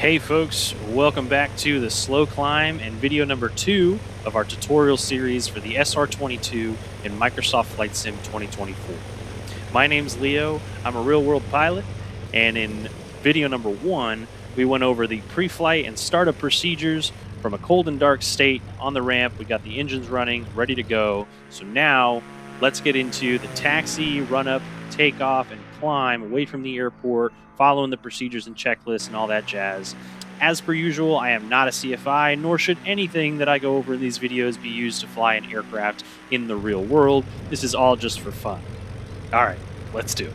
Hey folks, welcome back to the Slow Climb and video number 2 of our tutorial series for the SR22 in Microsoft Flight Sim 2024. My name's Leo, I'm a real-world pilot, and in video number 1, we went over the pre-flight and startup procedures from a cold and dark state on the ramp. We got the engines running, ready to go. So now, let's get into the taxi, run-up, takeoff, and climb away from the airport, following the procedures and checklists and all that jazz. As per usual, I am not a CFI, nor should anything that I go over in these videos be used to fly an aircraft in the real world. This is all just for fun. All right, let's do it.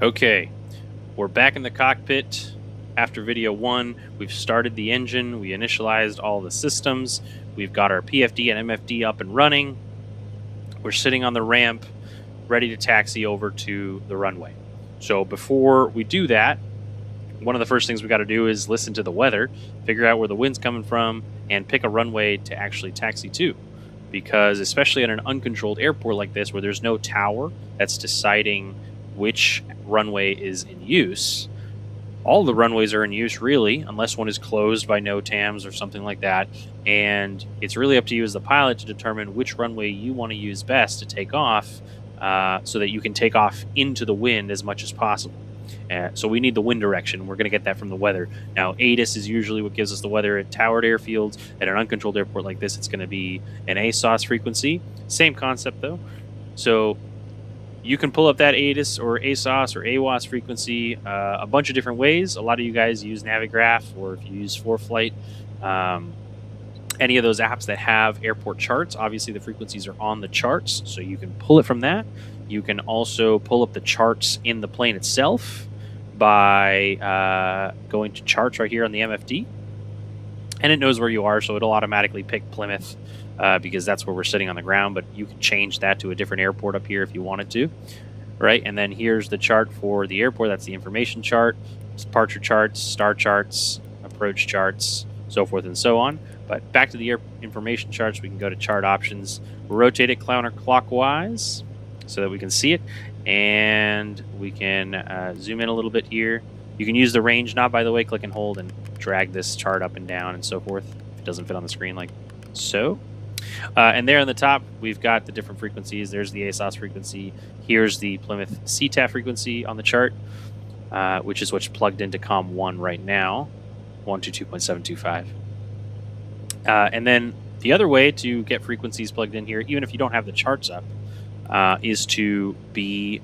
Okay, we're back in the cockpit after video 1. We've started the engine, we initialized all the systems, we've got our PFD and MFD up and running. We're sitting on the ramp, ready to taxi over to the runway. So before we do that, one of the first things we got to do is listen to the weather, figure out where the wind's coming from, and pick a runway to actually taxi to. Because especially at an uncontrolled airport like this, where there's no tower that's deciding which runway is in use. All the runways are in use, really, unless one is closed by NOTAMs or something like that. And it's really up to you as the pilot to determine which runway you want to use best to take off, so that you can take off into the wind as much as possible. So we need the wind direction. We're going to get that from the weather. Now, ATIS is usually what gives us the weather at towered airfields. At an uncontrolled airport like this, it's going to be an ASOS frequency. Same concept, though. So you can pull up that ATIS or ASOS or AWOS frequency a bunch of different ways. A lot of you guys use Navigraph, or if you use ForeFlight, any of those apps that have airport charts, obviously the frequencies are on the charts, so you can pull it from that. You can also pull up the charts in the plane itself by going to charts right here on the MFD. And it knows where you are, so it'll automatically pick Plymouth, because that's where we're sitting on the ground, but you can change that to a different airport up here if you wanted to, right? And then here's the chart for the airport. That's the information chart, departure charts, star charts, approach charts, so forth and so on. But back to the information charts, we can go to chart options, rotate it counterclockwise so that we can see it, and we can zoom in a little bit here. You can use the range knob, by the way, click and hold and drag this chart up and down and so forth if it doesn't fit on the screen like so. And there on the top, we've got the different frequencies. There's the ASOS frequency. Here's the Plymouth CTAF frequency on the chart, which is what's plugged into COM1 right now, 122.725. And then the other way to get frequencies plugged in here, even if you don't have the charts up, is to be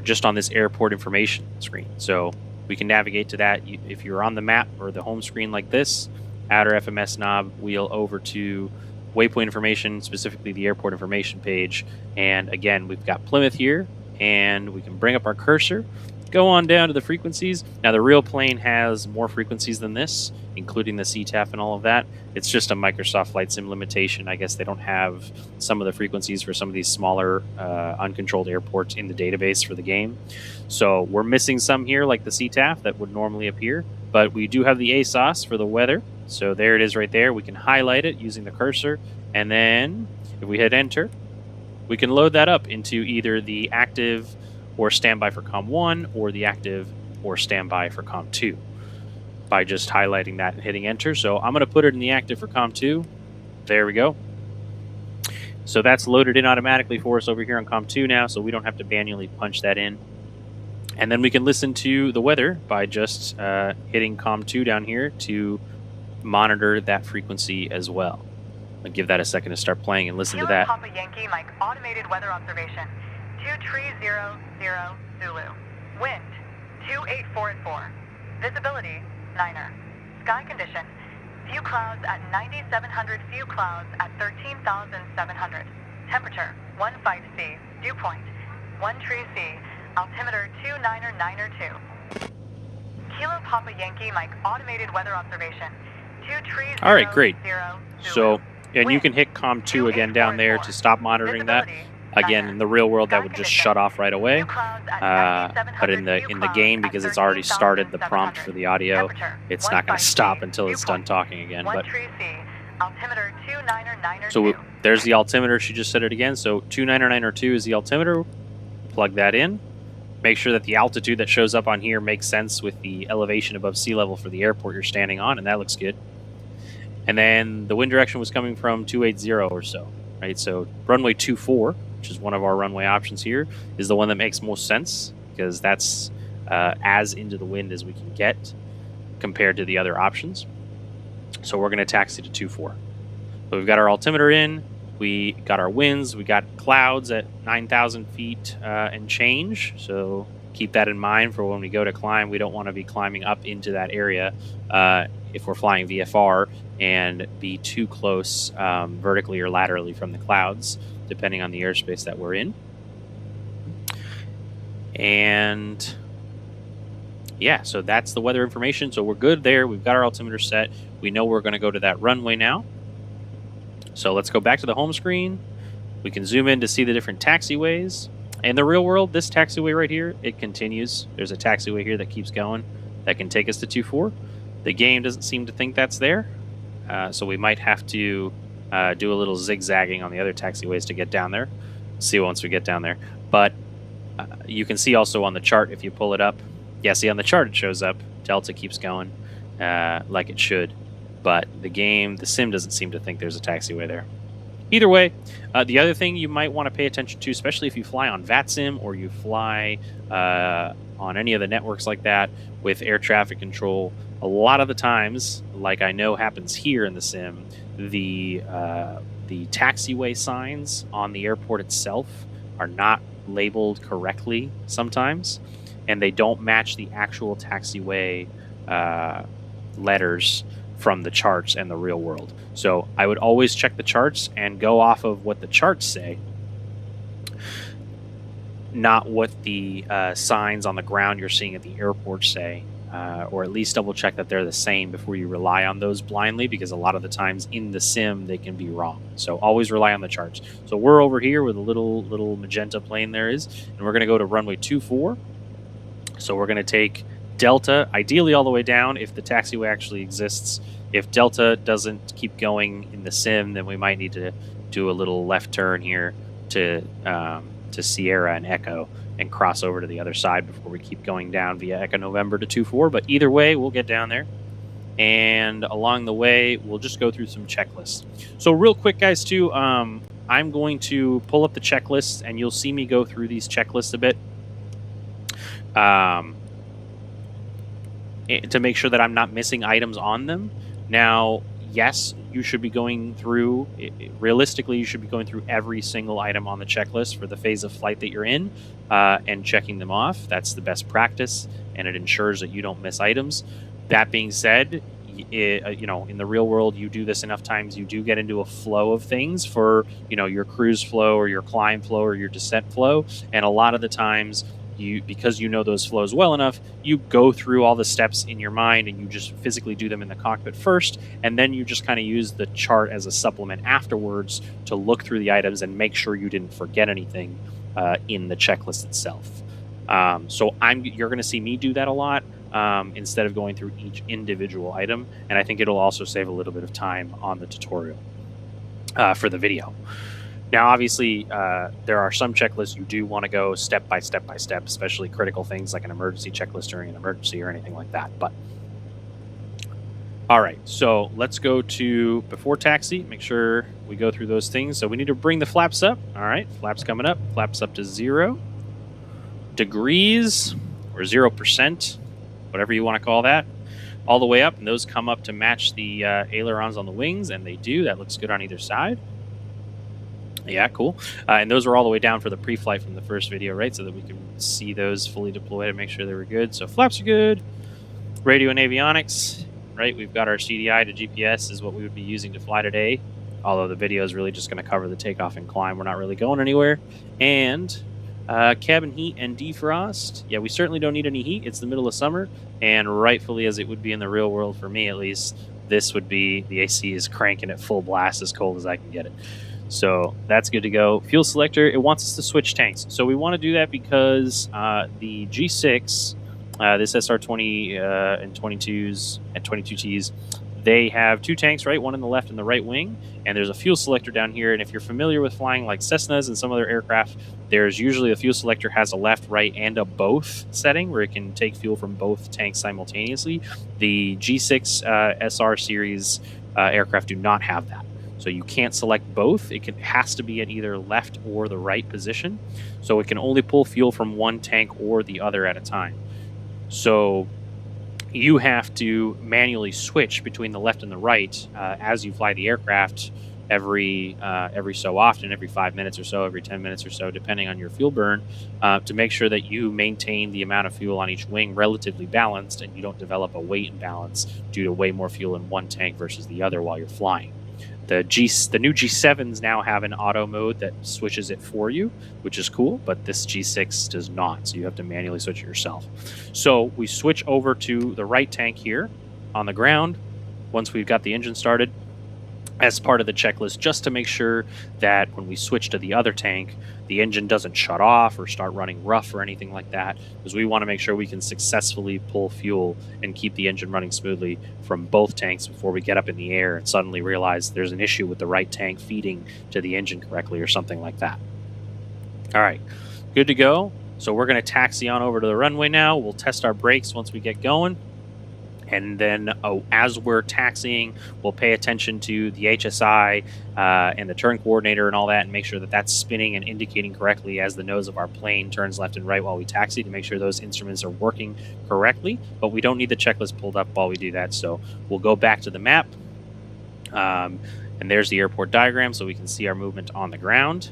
just on this airport information screen. So we can navigate to that. If you're on the map or the home screen like this, outer FMS knob, wheel over to waypoint information, specifically the airport information page. And again, we've got Plymouth here, and we can bring up our cursor, go on down to the frequencies. Now, the real plane has more frequencies than this, including the CTAF and all of that. It's just a Microsoft Flight Sim limitation. I guess they don't have some of the frequencies for some of these smaller uncontrolled airports in the database for the game. So we're missing some here, like the CTAF that would normally appear, but we do have the ASOS for the weather. So there it is right there. We can highlight it using the cursor, and then if we hit enter, we can load that up into either the active or standby for COM1 or the active or standby for COM2 by just highlighting that and hitting enter. So I'm going to put it in the active for COM2. There we go. So that's loaded in automatically for us over here on COM2 now, so we don't have to manually punch that in. And then we can listen to the weather by just hitting COM2 down here to monitor that frequency as well. I'll give that a second to start playing and listen to that. Papa Yankee, Mike, automated weather observation. 2300 Zulu. Wind 284 Visibility 9er. Sky condition: few clouds at 9,700, few clouds at 13,700. Temperature 15 C. Dew point 1 tree C. Altimeter 299er2. Kilo Papa Yankee, Mike, automated weather observation. All right, great. So, and you can hit COM2 again down there to stop monitoring that. Again, in the real world, that would just shut off right away. But in the game, because it's already started the prompt for the audio, it's not going to stop until it's done talking again. But so there's the altimeter. She just said it again. So 29902 is the altimeter. Plug that in. Make sure that the altitude that shows up on here makes sense with the elevation above sea level for the airport you're standing on, and that looks good. And then the wind direction was coming from 280 or so, right? So runway 24, which is one of our runway options here, is the one that makes most sense because that's as into the wind as we can get compared to the other options. So we're going to taxi to 24. So we've got our altimeter in, we got our winds, we got clouds at 9,000 feet and change. So keep that in mind for when we go to climb. We don't want to be climbing up into that area if we're flying VFR and be too close vertically or laterally from the clouds, depending on the airspace that we're in. And yeah, so that's the weather information. So we're good there. We've got our altimeter set. We know we're going to go to that runway now. So let's go back to the home screen. We can zoom in to see the different taxiways. In the real world, this taxiway right here, it continues. There's a taxiway here that keeps going that can take us to 24. The game doesn't seem to think that's there. So we might have to do a little zigzagging on the other taxiways to get down there. See once we get down there. But you can see also on the chart if you pull it up. Yeah, see on the chart it shows up. Delta keeps going like it should. But the sim doesn't seem to think there's a taxiway there. Either way, the other thing you might want to pay attention to, especially if you fly on VATSIM or you fly on any of the networks like that with air traffic control, a lot of the times, like I know happens here in the sim, the taxiway signs on the airport itself are not labeled correctly sometimes, and they don't match the actual taxiway letters from the charts and the real world. So I would always check the charts and go off of what the charts say, not what the signs on the ground you're seeing at the airport say, or at least double check that they're the same before you rely on those blindly, because a lot of the times in the sim they can be wrong. So always rely on the charts. So we're over here where the little magenta plane there is, and we're going to go to runway 24. So we're going to take Delta, ideally all the way down if the taxiway actually exists. If Delta doesn't keep going in the sim, then we might need to do a little left turn here to Sierra and Echo and cross over to the other side before we keep going down via Echo November to 24. But either way, we'll get down there. And along the way, we'll just go through some checklists. So real quick, guys, too, I'm going to pull up the checklists, and you'll see me go through these checklists a bit. To make sure that I'm not missing items on them. Now, yes, you should be going through, realistically, you should be going through every single item on the checklist for the phase of flight that you're in and checking them off. That's the best practice, and it ensures that you don't miss items. That being said, in the real world, you do this enough times, you do get into a flow of things for, your cruise flow or your climb flow or your descent flow. And a lot of the times, because you know those flows well enough, you go through all the steps in your mind and you just physically do them in the cockpit first, and then you just kind of use the chart as a supplement afterwards to look through the items and make sure you didn't forget anything in the checklist itself. So you're going to see me do that a lot instead of going through each individual item, and I think it'll also save a little bit of time on the tutorial for the video. Now, obviously, there are some checklists you do want to go step by step by step, especially critical things like an emergency checklist during an emergency or anything like that. But all right, so let's go to before taxi. Make sure we go through those things. So we need to bring the flaps up. All right, flaps coming up. Flaps up to 0 degrees or 0%, whatever you want to call that, all the way up. And those come up to match the ailerons on the wings, and they do. That looks good on either side. Yeah, cool. And those were all the way down for the pre-flight from the first video, right? So that we can see those fully deployed and make sure they were good. So flaps are good. Radio and avionics, right? We've got our CDI to GPS is what we would be using to fly today. Although the video is really just going to cover the takeoff and climb. We're not really going anywhere. And cabin heat and defrost. Yeah, we certainly don't need any heat. It's the middle of summer. And rightfully, as it would be in the real world for me at least, this would be, the AC is cranking at full blast as cold as I can get it. So that's good to go. Fuel selector, it wants us to switch tanks. So we want to do that because the G6, this SR20 and 22s and 22Ts, they have two tanks, right? One in the left and the right wing, and there's a fuel selector down here. And if you're familiar with flying like Cessnas and some other aircraft, there's usually a fuel selector has a left, right, and a both setting where it can take fuel from both tanks simultaneously. The G6 SR series aircraft do not have that. So you can't select both. It has to be at either left or the right position. So it can only pull fuel from one tank or the other at a time. So you have to manually switch between the left and the right as you fly the aircraft every so often, every 5 minutes or so, every 10 minutes or so, depending on your fuel burn, to make sure that you maintain the amount of fuel on each wing relatively balanced and you don't develop a weight imbalance due to way more fuel in one tank versus the other while you're flying. The new G7s now have an auto mode that switches it for you, which is cool, but this G6 does not, so you have to manually switch it yourself. So we switch over to the right tank here on the ground once we've got the engine started as part of the checklist, just to make sure that when we switch to the other tank, the engine doesn't shut off or start running rough or anything like that, because we want to make sure we can successfully pull fuel and keep the engine running smoothly from both tanks before we get up in the air and suddenly realize there's an issue with the right tank feeding to the engine correctly or something like that. All right, good to go. So we're going to taxi on over to the runway now. We'll test our brakes once we get going. And then as we're taxiing, we'll pay attention to the HSI and the turn coordinator and all that, and make sure that that's spinning and indicating correctly as the nose of our plane turns left and right while we taxi, to make sure those instruments are working correctly. But we don't need the checklist pulled up while we do that. So we'll go back to the map. And there's the airport diagram so we can see our movement on the ground.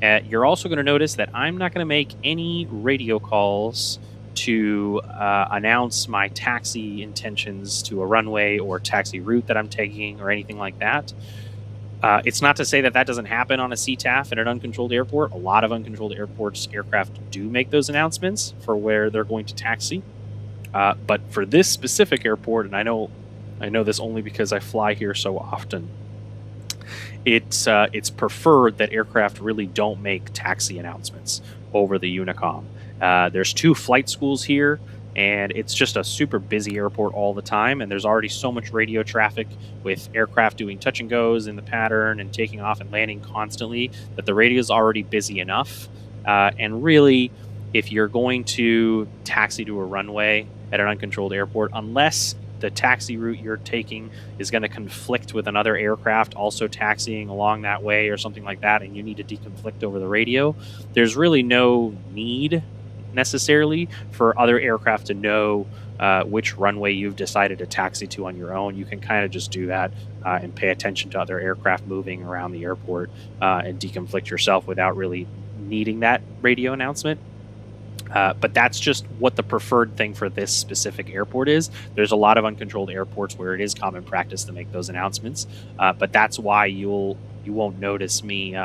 You're also going to notice that I'm not going to make any radio calls to announce my taxi intentions to a runway or taxi route that I'm taking or anything like that. It's not to say that that doesn't happen on a CTAF at an uncontrolled airport. A lot of uncontrolled aircraft do make those announcements for where they're going to taxi. But for this specific airport, and I know this only because I fly here so often, it's preferred that aircraft really don't make taxi announcements over the Unicom. There's 2 flight schools here, and it's just a super busy airport all the time, and there's already so much radio traffic with aircraft doing touch and goes in the pattern and taking off and landing constantly that the radio is already busy enough. And really, if you're going to taxi to a runway at an uncontrolled airport, unless the taxi route you're taking is going to conflict with another aircraft also taxiing along that way or something like that, and you need to deconflict over the radio, there's really no need necessarily for other aircraft to know which runway you've decided to taxi to on your own. You can kind of just do that and pay attention to other aircraft moving around the airport and deconflict yourself without really needing that radio announcement. But that's just what the preferred thing for this specific airport is. There's a lot of uncontrolled airports where it is common practice to make those announcements, but that's why you won't notice me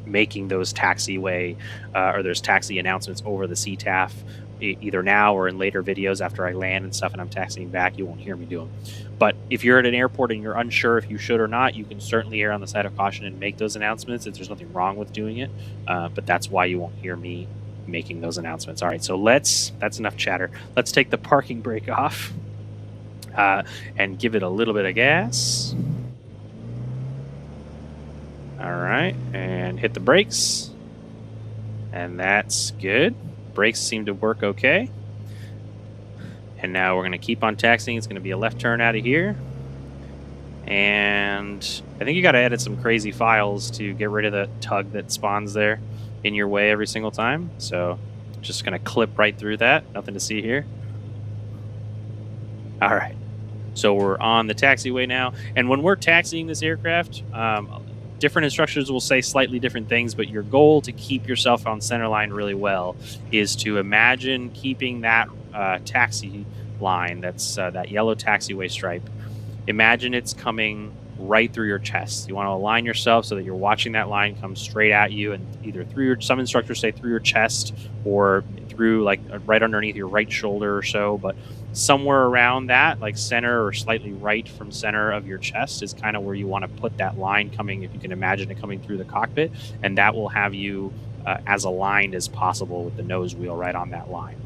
making those taxiway or those taxi announcements over the CTAF either now or in later videos after I land and stuff and I'm taxiing back. You won't hear me do them. But if you're at an airport and you're unsure if you should or not, you can certainly err on the side of caution and make those announcements if there's nothing wrong with doing it. But that's why you won't hear me making those announcements. All right, so that's enough chatter. Let's take the parking brake off and give it a little bit of gas. All right, and hit the brakes. And that's good. Brakes seem to work okay. And now we're going to keep on taxiing. It's going to be a left turn out of here. And I think you got to edit some crazy files to get rid of the tug that spawns there in your way every single time. So just going to clip right through that. Nothing to see here. All right. So we're on the taxiway now. And when we're taxiing this aircraft, different instructors will say slightly different things, but your goal to keep yourself on center line really well is to imagine keeping that taxi line, that's that yellow taxiway stripe. Imagine it's coming right through your chest. You want to align yourself so that you're watching that line come straight at you, and either through your, some instructors say through your chest or through like right underneath your right shoulder or so, but somewhere around that, like center or slightly right from center of your chest is kind of where you want to put that line coming, if you can imagine it coming through the cockpit, and that will have you as aligned as possible with the nose wheel right on that line.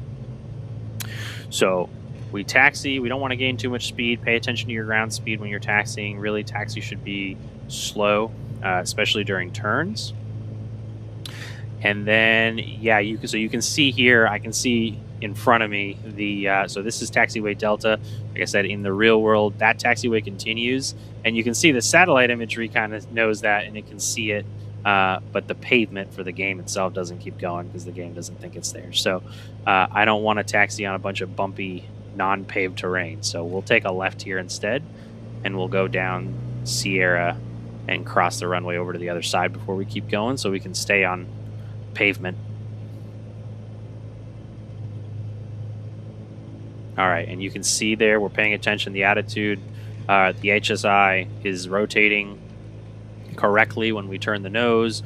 So we taxi. We don't want to gain too much speed. Pay attention to your ground speed when you're taxiing. Really, taxi should be slow, especially during turns. And then, yeah, you can see here, I can see in front of me the, so this is taxiway Delta. Like I said, in the real world, that taxiway continues. And you can see the satellite imagery kind of knows that, and it can see it. But the pavement for the game itself doesn't keep going because the game doesn't think it's there. So I don't want to taxi on a bunch of bumpy, non-paved terrain. So we'll take a left here instead, and we'll go down Sierra and cross the runway over to the other side before we keep going, so we can stay on pavement. All right, and you can see there, we're paying attention. The attitude, the HSI is rotating correctly when we turn the nose.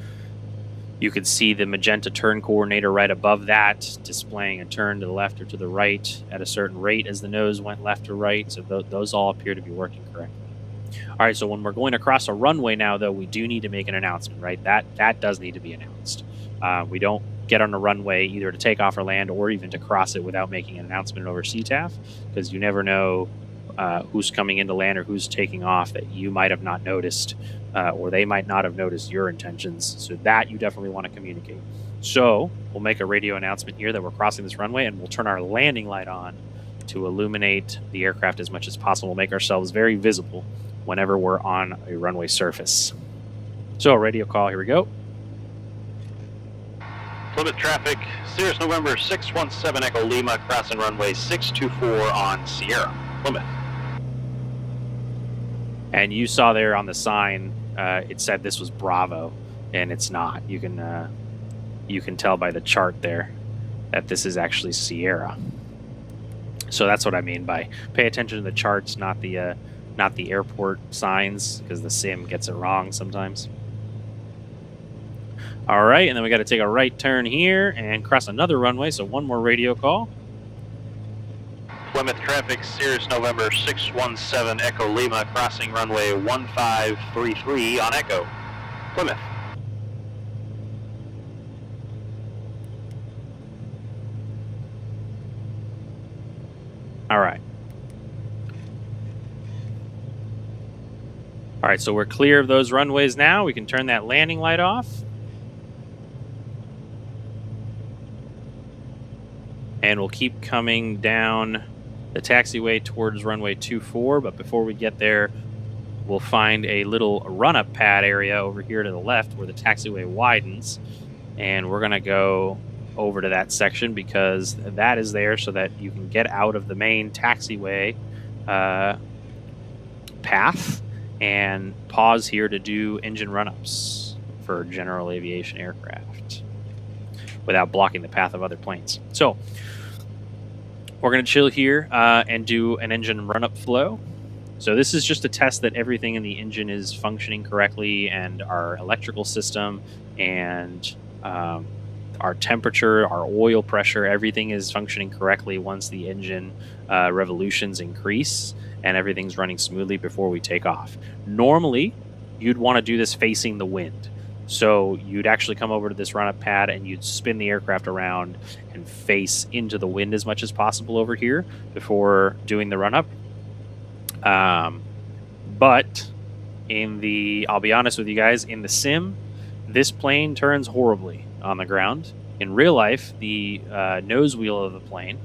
You can see the magenta turn coordinator right above that, displaying a turn to the left or to the right at a certain rate as the nose went left or right. So those all appear to be working correctly. All right, so when we're going across a runway now, though, we do need to make an announcement, right? That does need to be announced. We don't get on a runway either to take off or land or even to cross it without making an announcement over CTAF, because you never know who's coming in to land or who's taking off that you might have not noticed, or they might not have noticed your intentions. So that you definitely want to communicate. So we'll make a radio announcement here that we're crossing this runway, and we'll turn our landing light on to illuminate the aircraft as much as possible. We'll make ourselves very visible whenever we're on a runway surface. So radio call, here we go. Plymouth traffic, Cirrus November 617 Echo Lima, crossing runway 624 on Sierra, Plymouth. And you saw there on the sign, it said this was Bravo, and it's not. You can tell by the chart there that this is actually Sierra. So that's what I mean by pay attention to the charts, not the airport signs, because the sim gets it wrong sometimes. All right, and then we got to take a right turn here and cross another runway, so one more radio call. Plymouth traffic, Cirrus November 617 Echo Lima, crossing runway 1533 on Echo, Plymouth. All right. All right, so we're clear of those runways now. We can turn that landing light off. And we'll keep coming down the taxiway towards runway 24, but before we get there, we'll find a little run-up pad area over here to the left where the taxiway widens, and we're going to go over to that section because that is there so that you can get out of the main taxiway path and pause here to do engine run-ups for general aviation aircraft without blocking the path of other planes. So we're going to chill here and do an engine run-up flow. So this is just a test that everything in the engine is functioning correctly, and our electrical system and our temperature, our oil pressure, everything is functioning correctly once the engine revolutions increase and everything's running smoothly before we take off. Normally, you'd want to do this facing the wind. So you'd actually come over to this run-up pad and you'd spin the aircraft around and face into the wind as much as possible over here before doing the run-up. But in the, I'll be honest with you guys, in the sim, this plane turns horribly on the ground. In real life, the nose wheel of the plane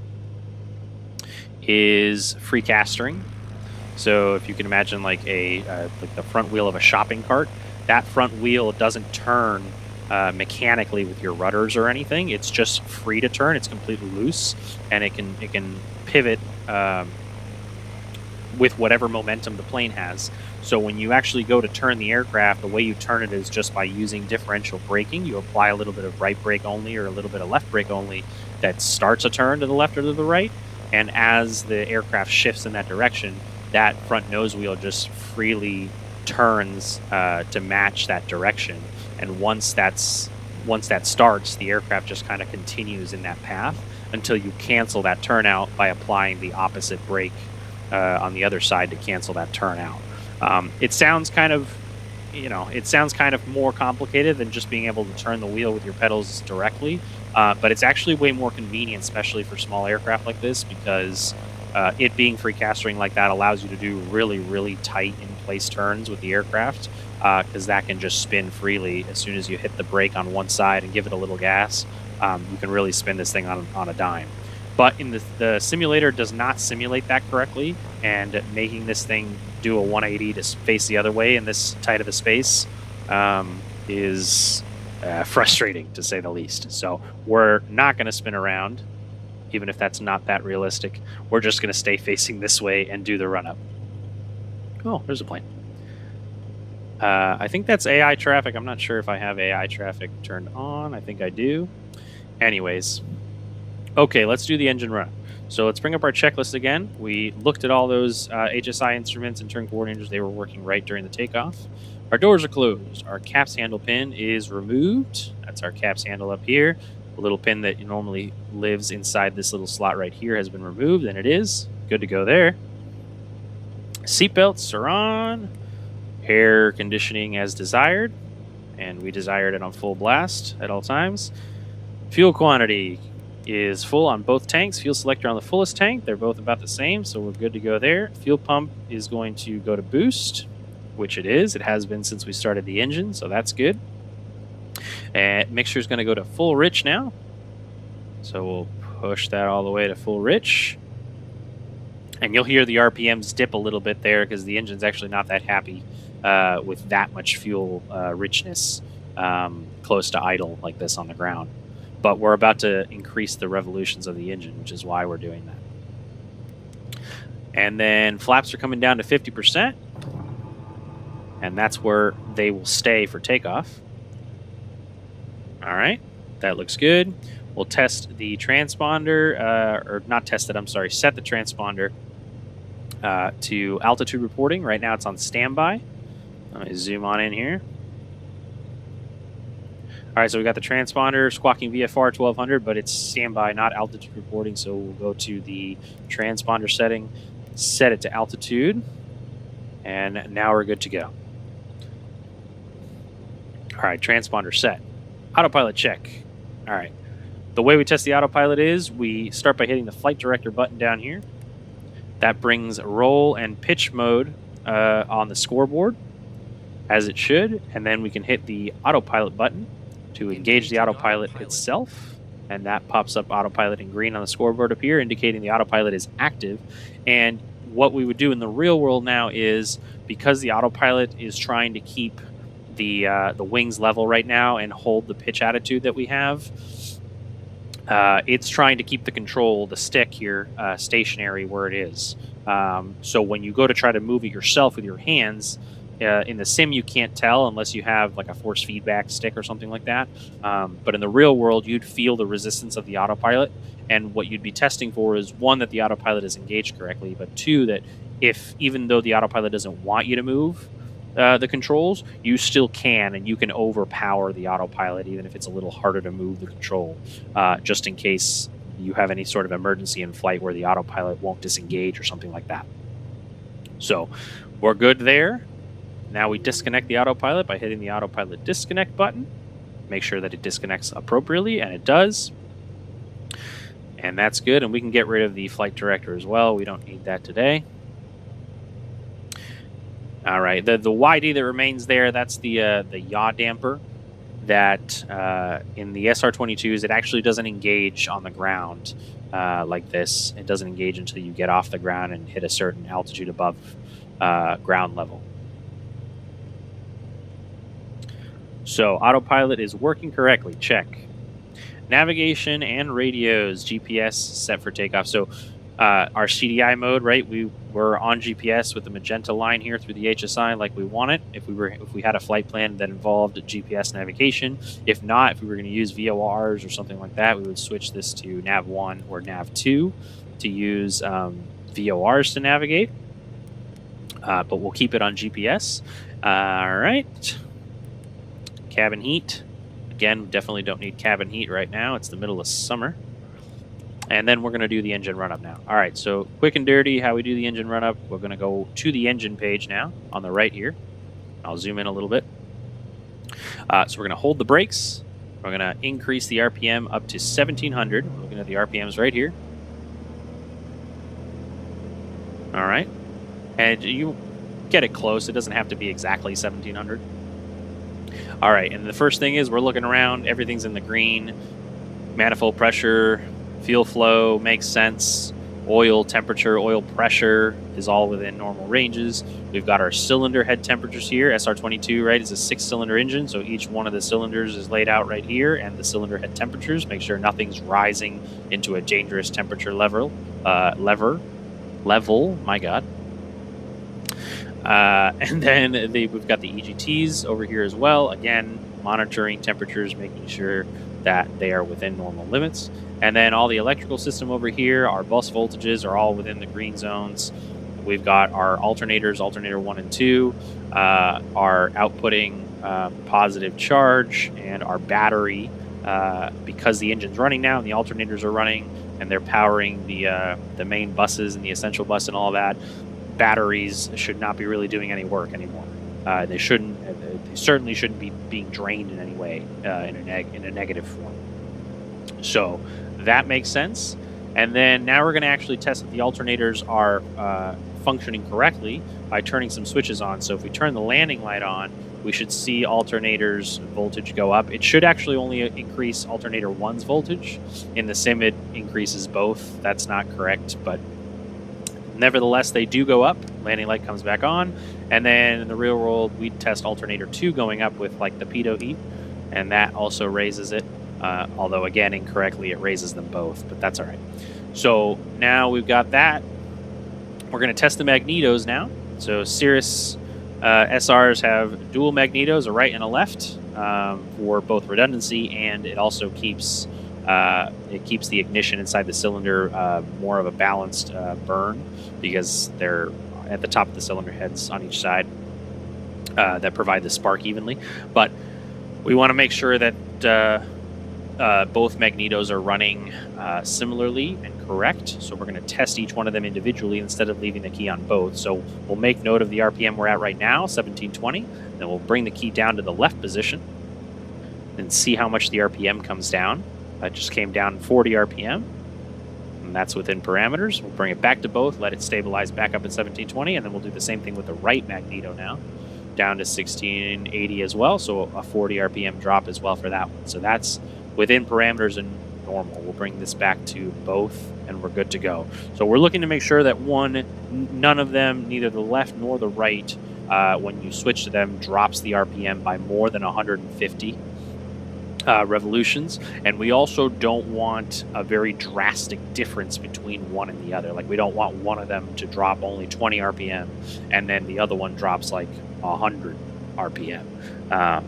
is free castering. So if you can imagine like like the front wheel of a shopping cart, that front wheel doesn't turn mechanically with your rudders or anything. It's just free to turn. It's completely loose, and it can pivot with whatever momentum the plane has. So when you actually go to turn the aircraft, the way you turn it is just by using differential braking. You apply a little bit of right brake only or a little bit of left brake only that starts a turn to the left or to the right. And as the aircraft shifts in that direction, that front nose wheel just freely turns to match that direction. And once that starts, the aircraft just kind of continues in that path until you cancel that turnout by applying the opposite brake on the other side to cancel that turnout. It sounds kind of, it sounds kind of more complicated than just being able to turn the wheel with your pedals directly, but it's actually way more convenient, especially for small aircraft like this, because it being free castering like that allows you to do really, really tight in-place turns with the aircraft, because that can just spin freely as soon as you hit the brake on one side and give it a little gas. You can really spin this thing on a dime. But in the simulator does not simulate that correctly, and making this thing do a 180 to face the other way in this tight of a space is frustrating, to say the least. So we're not going to spin around, even if that's not that realistic. We're just going to stay facing this way and do the run-up. Oh, there's a plane. I think that's AI traffic. I'm not sure if I have AI traffic turned on. I think I do. Anyways. Okay, let's do the engine run. So let's bring up our checklist again. We looked at all those HSI instruments and turn coordinators. They were working right during the takeoff. Our doors are closed. Our caps handle pin is removed. That's our caps handle up here. The little pin that normally lives inside this little slot right here has been removed, and it is good to go there. Seatbelts are on. Air conditioning as desired, and we desired it on full blast at all times. Fuel quantity is full on both tanks. Fuel selector on the fullest tank. They're both about the same, so we're good to go there. Fuel pump is going to go to boost, which it is. It has been since we started the engine, so that's good. And mixture is going to go to full rich now. So we'll push that all the way to full rich. And you'll hear the RPMs dip a little bit there because the engine's actually not that happy with that much fuel richness close to idle like this on the ground. But we're about to increase the revolutions of the engine, which is why we're doing that. And then flaps are coming down to 50%. And that's where they will stay for takeoff. All right, that looks good. We'll test the transponder, or not test it, I'm sorry, set the transponder to altitude reporting. Right now it's on standby. Let me zoom on in here. All right, so we got the transponder squawking VFR 1200, but it's standby, not altitude reporting. So we'll go to the transponder setting, set it to altitude, and now we're good to go. All right, transponder set. Autopilot check. All right. The way we test the autopilot is we start by hitting the flight director button down here. That brings roll and pitch mode on the scoreboard, as it should, and then we can hit the autopilot button to engage the autopilot itself, and that pops up autopilot in green on the scoreboard up here, indicating the autopilot is active. And what we would do in the real world now is, because the autopilot is trying to keep the wings level right now and hold the pitch attitude that we have, it's trying to keep the control, the stick here, stationary where it is. So when you go to try to move it yourself with your hands, in the sim you can't tell unless you have like a force feedback stick or something like that. But in the real world, you'd feel the resistance of the autopilot, and what you'd be testing for is, one, that the autopilot is engaged correctly, but two, that even though the autopilot doesn't want you to move the controls, you still can, and you can overpower the autopilot even if it's a little harder to move the control, just in case you have any sort of emergency in flight where the autopilot won't disengage or something like that. So we're good there. Now we disconnect the autopilot by hitting the autopilot disconnect button. Make sure that it disconnects appropriately, and it does. And that's good, and we can get rid of the flight director as well. We don't need that today. All right, the YD that remains there, that's the yaw damper that in the SR22s, it actually doesn't engage on the ground like this. It doesn't engage until you get off the ground and hit a certain altitude above ground level. So autopilot is working correctly, check. Navigation and radios, GPS set for takeoff. So our CDI mode, right? We were on GPS with the magenta line here through the HSI like we want it. If we had a flight plan that involved GPS navigation. If not, if we were going to use VORs or something like that, we would switch this to Nav 1 or Nav 2 to use VORs to navigate. but we'll keep it on GPS. All right. Cabin heat. Again, definitely don't need cabin heat right now. It's the middle of summer. And then we're going to do the engine run-up now. All right, so quick and dirty, how we do the engine run-up. We're going to go to the engine page now on the right here. I'll zoom in a little bit. So we're going to hold the brakes. We're going to increase the RPM up to 1,700. We're looking at the RPMs right here. All right. And you get it close. It doesn't have to be exactly 1,700. All right, and the first thing is we're looking around. Everything's in the green. Manifold pressure, fuel flow makes sense. Oil temperature, oil pressure is all within normal ranges. We've got our cylinder head temperatures here. SR22, right, is a 6-cylinder engine, so each one of the cylinders is laid out right here, and the cylinder head temperatures. Make sure nothing's rising into a dangerous temperature level. My God. And then we've got the EGTs over here as well. Again, monitoring temperatures, making sure that they are within normal limits. And then all the electrical system over here, our bus voltages are all within the green zones. We've got our alternators, alternator 1 and 2, are outputting positive charge, and our battery, because the engine's running now and the alternators are running and they're powering the main buses and the essential bus and all that, batteries should not be really doing any work anymore. They certainly shouldn't be being drained in any way in a negative form. So that makes sense. And then now we're going to actually test that the alternators are functioning correctly by turning some switches on. So if we turn the landing light on, we should see alternators voltage go up. It should actually only increase alternator 1's voltage. In the sim, it increases both. That's not correct, but nevertheless, they do go up. Landing light comes back on. And then in the real world, we test alternator 2 going up with like the pitot heat, and that also raises it. Although, again, incorrectly, it raises them both, but that's all right. So now we've got that. We're going to test the magnetos now. So Cirrus SRs have dual magnetos, a right and a left, for both redundancy, and it also keeps the ignition inside the cylinder more of a balanced burn, because they're at the top of the cylinder heads on each side that provide the spark evenly. But we want to make sure that both magnetos are running similarly and correct. So we're going to test each one of them individually instead of leaving the key on both. So we'll make note of the RPM we're at right now, 1720. Then we'll bring the key down to the left position and see how much the RPM comes down. That just came down 40 RPM, and that's within parameters. We'll bring it back to both, let it stabilize back up at 1720, and then we'll do the same thing with the right magneto now, down to 1680 as well, so a 40 RPM drop as well for that one. So that's within parameters and normal. We'll bring this back to both, and we're good to go. So we're looking to make sure that none of them, neither the left nor the right, when you switch to them, drops the RPM by more than 150 revolutions. And we also don't want a very drastic difference between one and the other. Like, we don't want one of them to drop only 20 RPM and then the other one drops like 100 RPM,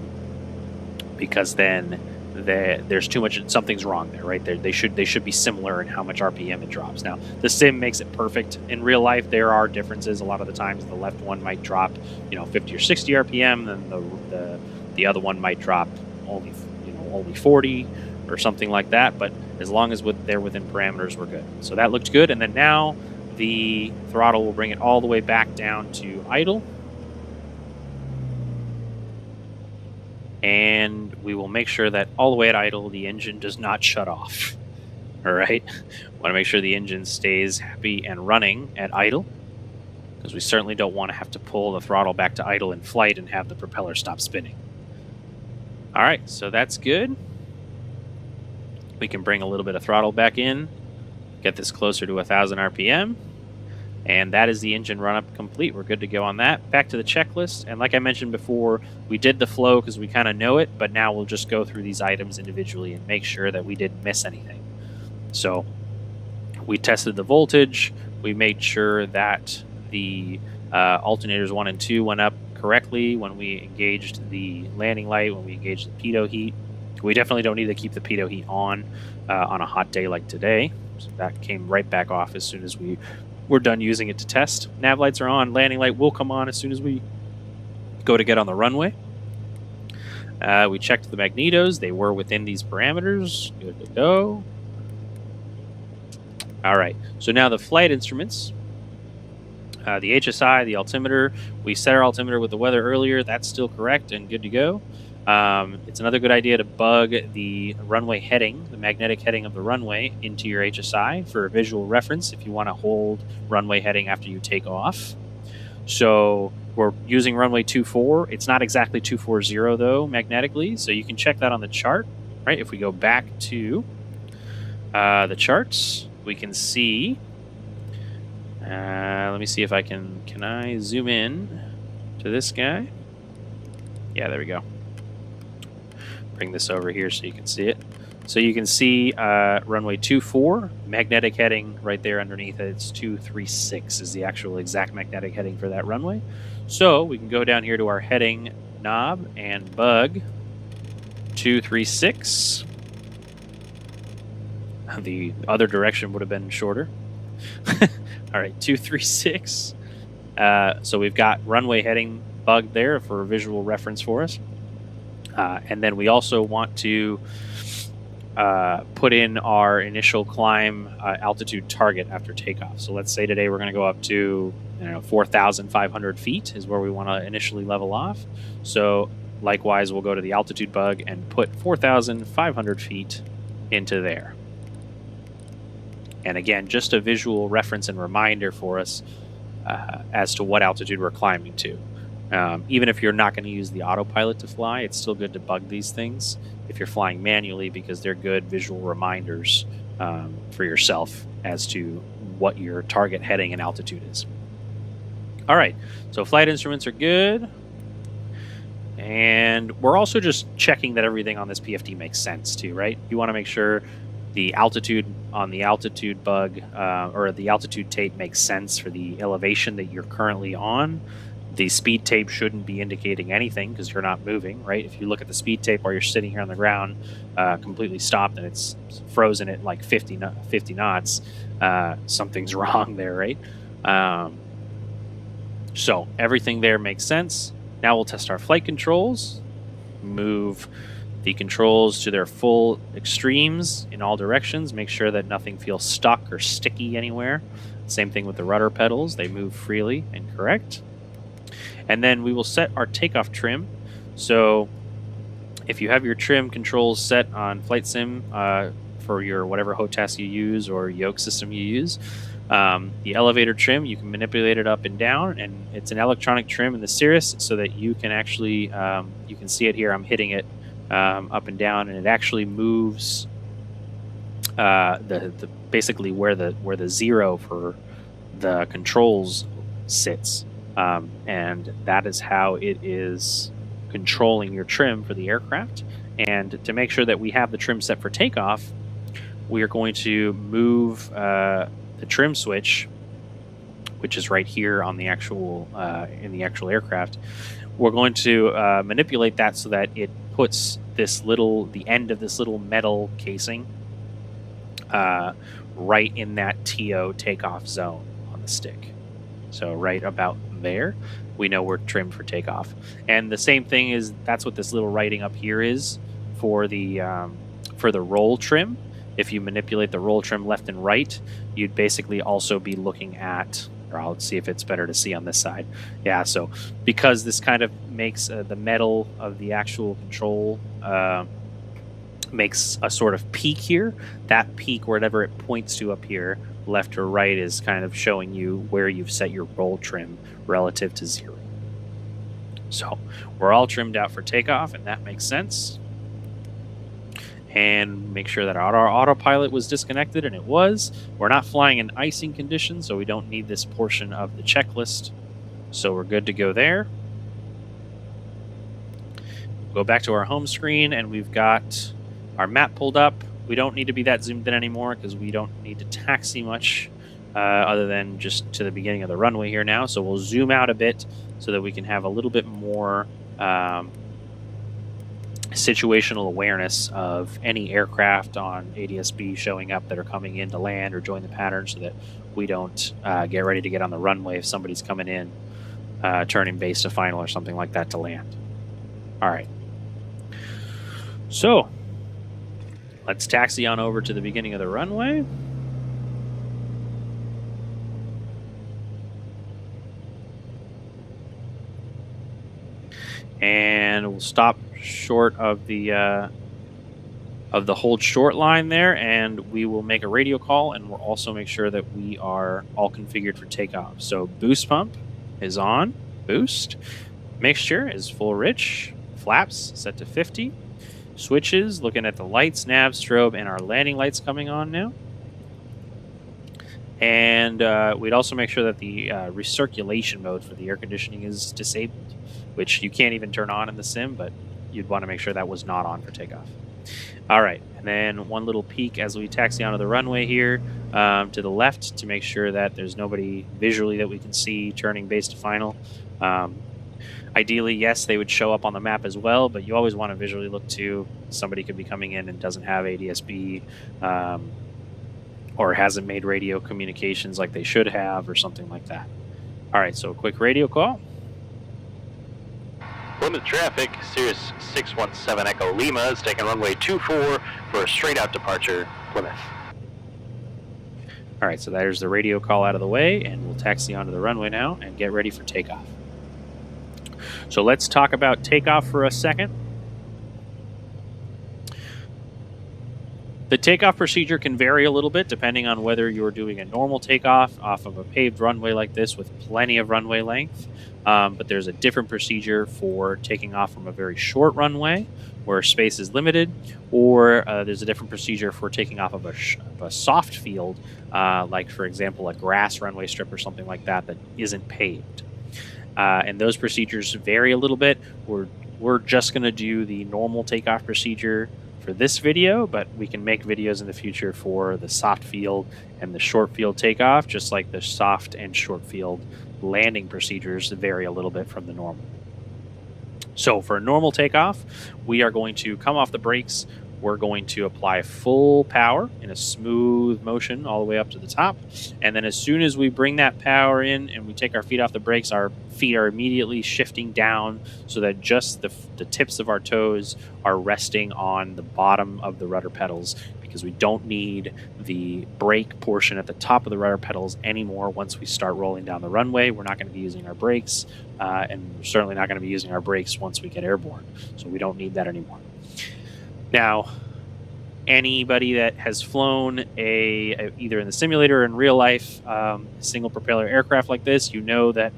because then there's too much, something's wrong there, right? They should be similar in how much RPM it drops. Now, the sim makes it perfect. In real life, there are differences. A lot of the times, the left one might drop, 50 or 60 RPM, and the other one might drop only 40 or something like that. But as long as they're within parameters, we're good. So that looked good. And then now the throttle will bring it all the way back down to idle. And we will make sure that all the way at idle, the engine does not shut off. All right. Want to make sure the engine stays happy and running at idle, because we certainly don't want to have to pull the throttle back to idle in flight and have the propeller stop spinning. All right, so that's good. We can bring a little bit of throttle back in, get this closer to 1,000 RPM. And that is the engine run-up complete. We're good to go on that. Back to the checklist. And like I mentioned before, we did the flow because we kind of know it, but now we'll just go through these items individually and make sure that we didn't miss anything. So we tested the voltage. We made sure that the alternators 1 and 2 went up correctly when we engaged the landing light, when we engaged the pitot heat. We definitely don't need to keep the pitot heat on a hot day like today. So that came right back off as soon as we we're done using it to test. Nav lights are on. Landing light will come on as soon as we go to get on the runway. We checked the magnetos. They were within these parameters. Good to go. All right. So now the flight instruments. The HSI, the altimeter. We set our altimeter with the weather earlier. That's still correct and good to go. It's another good idea to bug the runway heading, the magnetic heading of the runway, into your HSI for a visual reference if you want to hold runway heading after you take off. So we're using runway 24. It's not exactly 240 though magnetically, so you can check that on the chart. Right? If we go back to the charts, we can see. Let me see if I can. Can I zoom in to this guy? Yeah, there we go. Bring this over here so you can see it. So you can see runway 24, magnetic heading right there underneath it. It's 236 is the actual exact magnetic heading for that runway. So we can go down here to our heading knob and bug 236. The other direction would have been shorter. All right, 236. So we've got runway heading bugged there for a visual reference for us. And then we also want to put in our initial climb altitude target after takeoff. So let's say today we're going to go up to 4,500 feet is where we want to initially level off. So likewise, we'll go to the altitude bug and put 4,500 feet into there. And again, just a visual reference and reminder for us as to what altitude we're climbing to. Even if you're not going to use the autopilot to fly, it's still good to bug these things if you're flying manually because they're good visual reminders for yourself as to what your target heading and altitude is. All right, so flight instruments are good. And we're also just checking that everything on this PFD makes sense too, right? You want to make sure the altitude on the altitude bug or the altitude tape makes sense for the elevation that you're currently on. The speed tape shouldn't be indicating anything because you're not moving, right? If you look at the speed tape while you're sitting here on the ground, completely stopped and it's frozen at like 50 knots, something's wrong there, right? So everything there makes sense. Now we'll test our flight controls, move the controls to their full extremes in all directions, make sure that nothing feels stuck or sticky anywhere. Same thing with the rudder pedals, they move freely and correct. And then we will set our takeoff trim. So if you have your trim controls set on Flight Sim for your whatever HOTAS you use or yoke system you use, the elevator trim, you can manipulate it up and down, and it's an electronic trim in the Cirrus so that you can actually, you can see it here, I'm hitting it up and down, and it actually moves the basically where the zero for the controls sits. And that is how it is controlling your trim for the aircraft. And to make sure that we have the trim set for takeoff, we are going to move the trim switch, which is right here on the actual in the actual aircraft. We're going to manipulate that so that it puts the end of this little metal casing right in that TO takeoff zone on the stick. So right about there, we know we're trimmed for takeoff. And the same thing is, that's what this little writing up here is for the roll trim. If you manipulate the roll trim left and right, you'd basically also be looking at, or I'll see if it's better to see on this side. Yeah, so because this kind of makes the metal of the actual control makes a sort of peak here, that peak, wherever it points to up here, left or right, is kind of showing you where you've set your roll trim relative to zero. So we're all trimmed out for takeoff, and that makes sense. And make sure that our autopilot was disconnected, and it was. We're not flying in icing conditions, so we don't need this portion of the checklist. So we're good to go there. Go back to our home screen, and we've got our map pulled up. We don't need to be that zoomed in anymore because we don't need to taxi much other than just to the beginning of the runway here now. So we'll zoom out a bit so that we can have a little bit more situational awareness of any aircraft on ADS-B showing up that are coming in to land or join the pattern, so that we don't get ready to get on the runway if somebody's coming in, turning base to final or something like that to land. All right. So let's taxi on over to the beginning of the runway. And we'll stop short of the hold short line there, and we will make a radio call, and we'll also make sure that we are all configured for takeoff. So boost pump is on, boost. Mixture is full rich, flaps set to 50. Switches, looking at the lights, nav, strobe, and our landing lights coming on now. And we'd also make sure that the recirculation mode for the air conditioning is disabled, which you can't even turn on in the sim, but you'd want to make sure that was not on for takeoff. All right, and then one little peek as we taxi onto the runway here to the left to make sure that there's nobody visually that we can see turning base to final. Ideally, yes, they would show up on the map as well, but you always want to visually look to somebody could be coming in and doesn't have ADS-B or hasn't made radio communications like they should have or something like that. All right, so a quick radio call. Plymouth traffic, Cirrus 617 Echo Lima is taking runway 24 for a straight out departure, Plymouth. All right, so there's the radio call out of the way, and we'll taxi onto the runway now and get ready for takeoff. So let's talk about takeoff for a second. The takeoff procedure can vary a little bit depending on whether you're doing a normal takeoff off of a paved runway like this with plenty of runway length, but there's a different procedure for taking off from a very short runway where space is limited, or there's a different procedure for taking off of a soft field, like, for example, a grass runway strip or something like that that isn't paved. And those procedures vary a little bit. We're just going to do the normal takeoff procedure for this video, but we can make videos in the future for the soft field and the short field takeoff, just like the soft and short field landing procedures vary a little bit from the normal. So for a normal takeoff, we are going to come off the brakes. We're going to apply full power in a smooth motion all the way up to the top. And then as soon as we bring that power in and we take our feet off the brakes, our feet are immediately shifting down so that just the tips of our toes are resting on the bottom of the rudder pedals, because we don't need the brake portion at the top of the rudder pedals anymore. Once we start rolling down the runway, we're not going to be using our brakes, and we're certainly not going to be using our brakes once we get airborne. So we don't need that anymore. Now, anybody that has flown either in the simulator or in real life, single propeller aircraft like this, you know that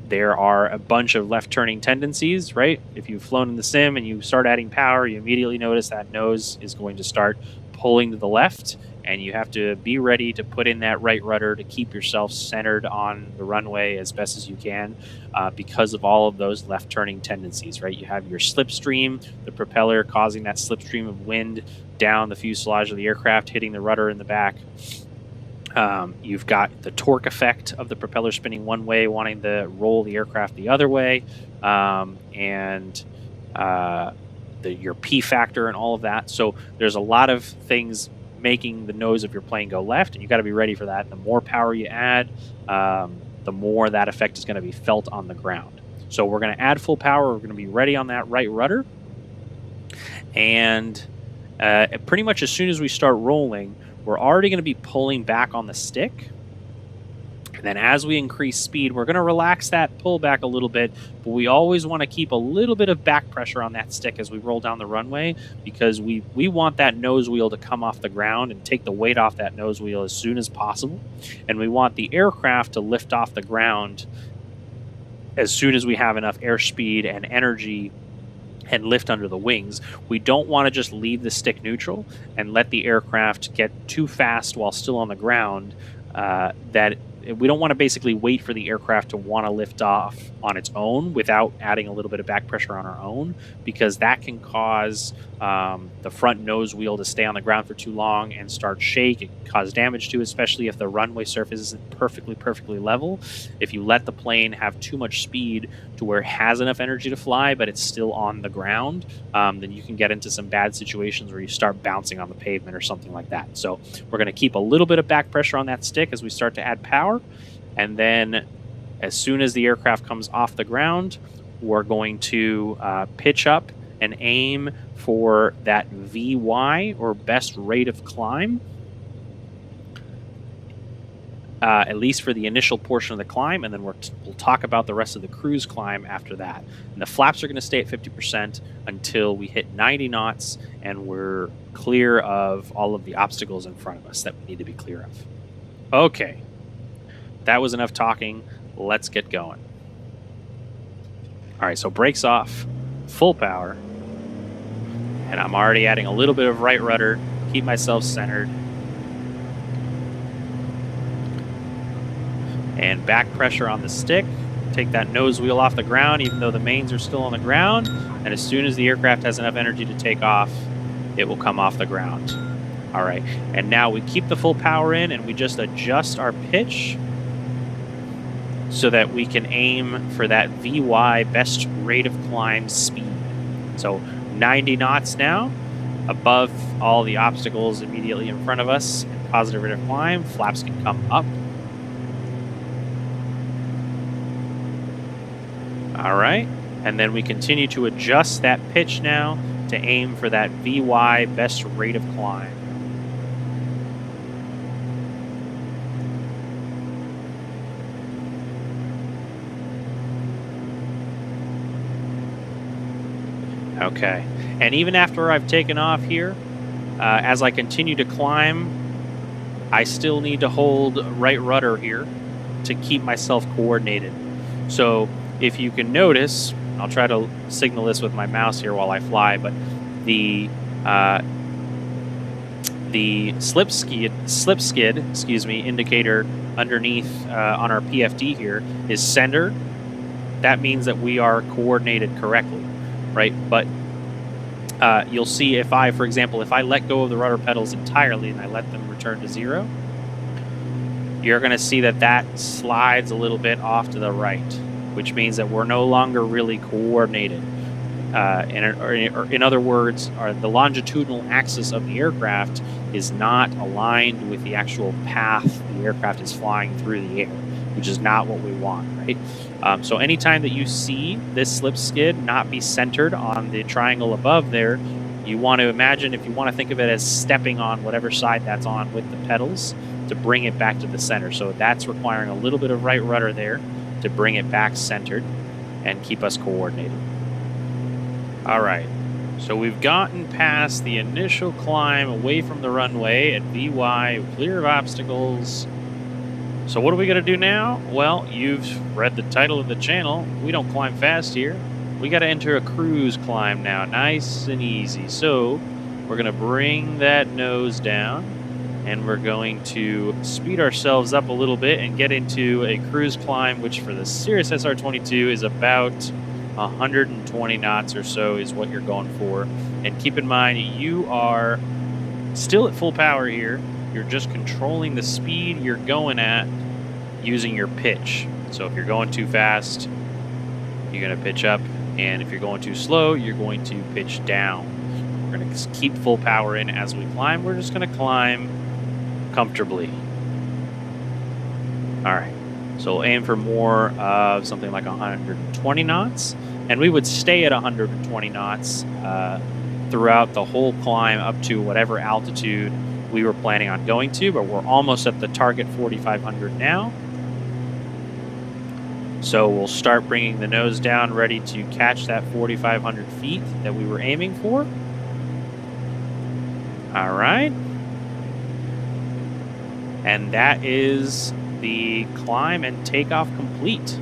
there are a bunch of left turning tendencies, right? If you've flown in the sim and you start adding power, you immediately notice that nose is going to start pulling to the left, and you have to be ready to put in that right rudder to keep yourself centered on the runway as best as you can, because of all of those left turning tendencies, right? You have your slipstream, the propeller causing that slipstream of wind down the fuselage of the aircraft, hitting the rudder in the back. You've got the torque effect of the propeller spinning one way, wanting to roll the aircraft the other way, and your P factor and all of that. So there's a lot of things making the nose of your plane go left, and you got to be ready for that. The more power you add, the more that effect is going to be felt on the ground. So we're going to add full power. We're going to be ready on that right rudder, and pretty much as soon as we start rolling, we're already going to be pulling back on the stick. And then as we increase speed, we're going to relax that pull back a little bit, but we always want to keep a little bit of back pressure on that stick as we roll down the runway, because we want that nose wheel to come off the ground and take the weight off that nose wheel as soon as possible. And we want the aircraft to lift off the ground as soon as we have enough airspeed and energy and lift under the wings. We don't want to just leave the stick neutral and let the aircraft get too fast while still on the ground, that we don't want to basically wait for the aircraft to want to lift off on its own without adding a little bit of back pressure on our own, because that can cause the front nose wheel to stay on the ground for too long and start shake. It can cause damage to it, especially if the runway surface isn't perfectly level. If you let the plane have too much speed to where it has enough energy to fly, but it's still on the ground, then you can get into some bad situations where you start bouncing on the pavement or something like that. So we're going to keep a little bit of back pressure on that stick as we start to add power. And then as soon as the aircraft comes off the ground, we're going to pitch up and aim for that VY, or best rate of climb, at least for the initial portion of the climb, and then we'll talk about the rest of the cruise climb after that. And the flaps are going to stay at 50% until we hit 90 knots and we're clear of all of the obstacles in front of us that we need to be clear of. Okay, that was enough talking. Let's get going. All right, so brakes off, full power, and I'm already adding a little bit of right rudder, keep myself centered. And back pressure on the stick. Take that nose wheel off the ground, even though the mains are still on the ground. And as soon as the aircraft has enough energy to take off, it will come off the ground. All right, and now we keep the full power in and we just adjust our pitch so that we can aim for that VY, best rate of climb speed. So 90 knots now, above all the obstacles immediately in front of us, positive rate of climb, flaps can come up. All right, and then we continue to adjust that pitch now to aim for that VY, best rate of climb. Okay, and even after I've taken off here, as I continue to climb, I still need to hold right rudder here to keep myself coordinated. So if you can notice, I'll try to signal this with my mouse here while I fly, but the slip skid, indicator underneath on our PFD here is centered. That means that we are coordinated correctly, right? But you'll see if I, for example, if I let go of the rudder pedals entirely and I let them return to zero, you're going to see that that slides a little bit off to the right, which means that we're no longer really coordinated. In other words, the longitudinal axis of the aircraft is not aligned with the actual path the aircraft is flying through the air, which is not what we want, right? So anytime that you see this slip skid not be centered on the triangle above there, you want to imagine, if you want to think of it as stepping on whatever side that's on with the pedals to bring it back to the center. So that's requiring a little bit of right rudder there to bring it back centered and keep us coordinated. All right, so we've gotten past the initial climb away from the runway at VY, clear of obstacles. So what are we gonna do now? Well, you've read the title of the channel. We don't climb fast here. We gotta enter a cruise climb now, nice and easy. So we're gonna bring that nose down and we're going to speed ourselves up a little bit and get into a cruise climb, which for the Cirrus SR22 is about 120 knots or so is what you're going for. And keep in mind, you are still at full power here. You're just controlling the speed you're going at using your pitch. So if you're going too fast, you're going to pitch up. And if you're going too slow, you're going to pitch down. We're going to keep full power in as we climb. We're just going to climb comfortably. All right, so we'll aim for more of something like 120 knots, and we would stay at 120 knots throughout the whole climb up to whatever altitude we were planning on going to, but we're almost at the target 4,500 now. So we'll start bringing the nose down, ready to catch that 4,500 feet that we were aiming for. All right. And that is the climb and takeoff complete.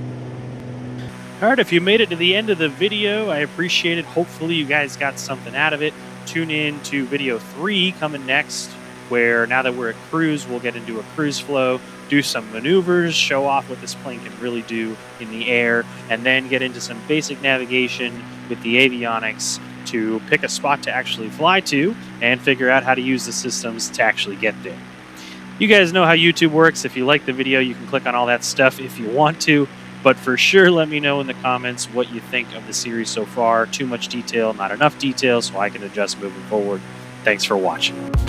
All right, if you made it to the end of the video, I appreciate it. Hopefully you guys got something out of it. Tune in to video 3 coming next, where now that we're at cruise, we'll get into a cruise flow do some maneuvers, show off what this plane can really do in the air, and then get into some basic navigation with the avionics to pick a spot to actually fly to and figure out how to use the systems to actually get there. You guys know how YouTube works. If you like the video, you can click on all that stuff if you want to, but for sure let me know in the comments what you think of the series so far. Too much detail, not enough detail, so I can adjust moving forward. Thanks for watching.